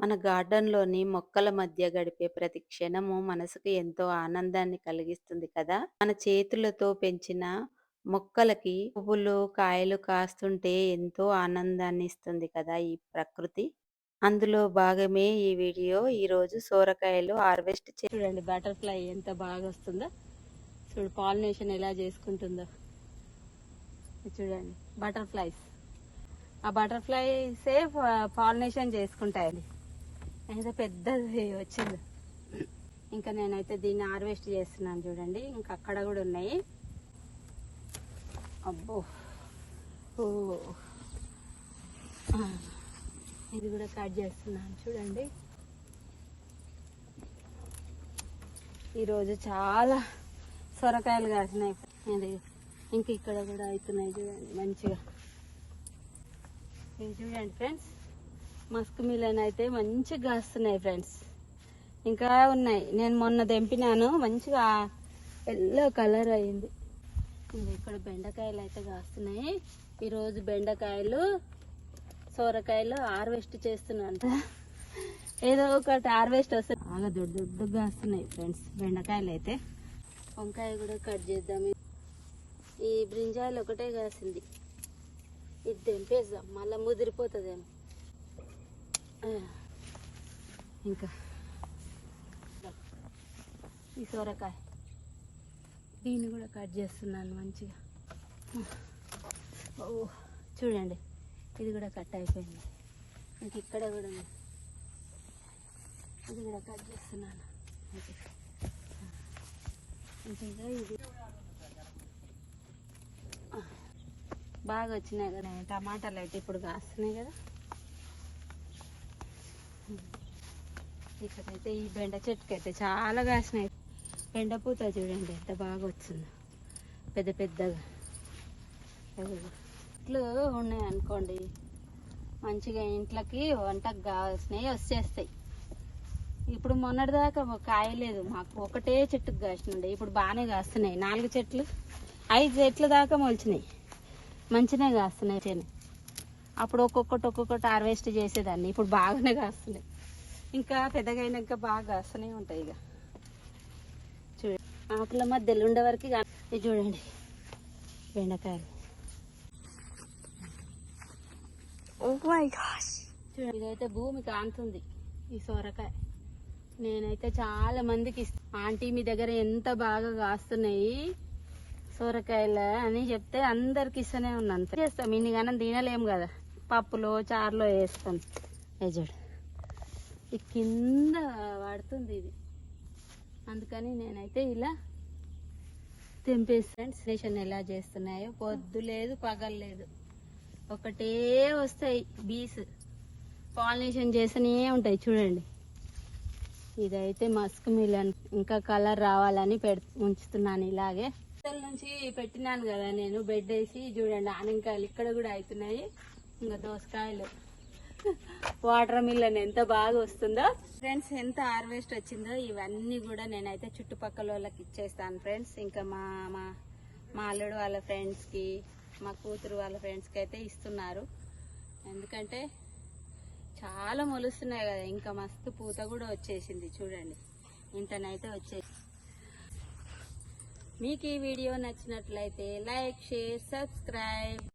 మన గార్డెన్‌లోని మొక్కల మధ్య గడిపే ప్రతి క్షణము మనసుకు ఎంతో ఆనందాన్ని కలిగిస్తుంది కదా! మన చేతులతో పెంచిన మొక్కలకి పువ్వులు, కాయలు కాస్తుంటే ఎంతో ఆనందాన్ని ఇస్తుంది కదా ఈ ప్రకృతి. అందులో భాగమే ఈ వీడియో. ఈరోజు సోరకాయలు హార్వెస్ట్ చూడండి, బటర్‌ఫ్లై ఎంత బాగొస్తుందో. చూడు పాలినేషన్ ఎలా చేసుకుంటుందో. ఇది చూడండి బటర్‌ఫ్లైస్. ఆ బటర్‌ఫ్లైసే పాలినేషన్ చేసుకుంటాయండి. ఎంత పెద్దది వచ్చింది. ఇంకా నేనైతే దీన్ని హార్వెస్ట్ చేస్తున్నాను చూడండి. ఇంకా అక్కడ కూడా ఉన్నాయి. అబ్బో, ఓ, ఇది కూడా కట్ చేస్తున్నాను చూడండి. ఈరోజు చాలా సొరకాయలు కాసినాయి. ఇది ఇంక ఇక్కడ కూడా అవుతున్నాయి చూడండి మంచిగా. ఇది చూడండి ఫ్రెండ్స్, మస్క్ మిలన్ అయితే మంచిగా కాస్తున్నాయి ఫ్రెండ్స్. ఇంకా ఉన్నాయి, నేను మొన్న తెంపినాను, మంచిగా ఎల్లో కలర్ అయింది. ఇక్కడ బెండకాయలు అయితే కాస్తున్నాయి. ఈరోజు బెండకాయలు, సోరకాయలు హార్వెస్ట్ చేస్తున్నాను. ఏదో ఒకటి హార్వెస్ట్ వస్తే బాగా దొడ్డుగా కాస్తున్నాయి ఫ్రెండ్స్ బెండకాయలు అయితే. వంకాయ కూడా కట్ చేద్దాం. ఈ బ్రింజాలు ఒకటే కాసింది, ఇది తెంపేద్దాం, మళ్ళీ ముదిరిపోతుందేమో. ఇంకా ఈ సొరకాయ, దీన్ని కూడా కట్ చేస్తున్నాను మంచిగా. ఓ చూడండి, ఇది కూడా కట్ అయిపోయింది. ఇంక ఇక్కడ కూడా ఉంది, ఇది కూడా కట్ చేస్తున్నాను. ఇంకా ఇది బాగా వచ్చినాయి కదా టమాటాలు అయితే, ఇప్పుడు కాస్తున్నాయి కదా. ఇక్కడైతే ఈ బెండ చెట్టుకి అయితే చాలా కాసినాయి. బెండ పూత చూడండి ఎంత బాగా వచ్చిందో, పెద్ద పెద్దగా. ఇట్లు ఉన్నాయి అనుకోండి, మంచిగా ఇంట్లోకి వంటకు కావాల్సినవి వచ్చేస్తాయి. ఇప్పుడు మొన్నటిదాకా కాయలేదు మాకు, ఒకటే చెట్టుకు కాసినండి. ఇప్పుడు బాగానే కాస్తున్నాయి. 4 చెట్లు 5 చెట్ల దాకా మొలిచినాయి, మంచిగా కాస్తున్నాయి. అప్పుడు ఒక్కొక్కటి హార్వెస్ట్ చేసేదాన్ని, ఇప్పుడు బాగానే కాస్తున్నాయి. ఇంకా పెద్దగా అయినాక బాగా కాస్తూనే ఉంటాయి. ఇక చూడండి, ఆకుల మధ్యలో ఉండే వరకు ఇది చూడండి బెండకాయలు. చూడండి, ఇదైతే భూమి కాంతుంది ఈ సొరకాయ. నేనైతే చాలా మందికి ఆంటీ మీ దగ్గర ఎంత బాగా కాస్తున్నాయి సొరకాయలు అని చెప్తే అందరికి ఇస్తూనే ఉన్నాను. చేస్తాం, ఇన్ని గానం తినలేము కదా, పప్పులో చారులో వేస్తాం. చూడు ఈ కింద పడుతుంది ఇది, అందుకని నేనైతే ఇలా తెంపేస్తాను. స్టేషన్ ఎలా చేస్తున్నాయో, పొద్దు లేదు పగలు లేదు, ఒకటే వస్తాయి బీస్, పాలినేషన్ చేస్తూనే ఉంటాయి. చూడండి, ఇదైతే మస్క్ మిలన్, ఇంకా కలర్ రావాలని ఉంచుతున్నాను ఇలాగే. నుంచి పెట్టినాను కదా నేను, బెడ్ వేసి. చూడండి ఆనకాయలు ఇక్కడ కూడా అవుతున్నాయి. ఇంకా దోసకాయలు, వాటర్ మిలన్ ఎంత బాగా వస్తుందో ఫ్రెండ్స్, ఎంత హార్వెస్ట్ వచ్చిందో ఇవన్నీ కూడా నేనైతే చుట్టుపక్కల వాళ్ళకి ఇచ్చేస్తాను ఫ్రెండ్స్. ఇంకా మా అల్లుడు వాళ్ళ ఫ్రెండ్స్కి, మా కూతురు వాళ్ళ ఫ్రెండ్స్కి అయితే ఇస్తున్నారు. ఎందుకంటే చాలా మొలుస్తున్నాయి కదా, ఇంకా మస్తు పూత కూడా వచ్చేసింది. చూడండి ఇంతనైతే వచ్చేసి. మీకు ఈ వీడియో నచ్చినట్లయితే లైక్, షేర్, సబ్స్క్రైబ్.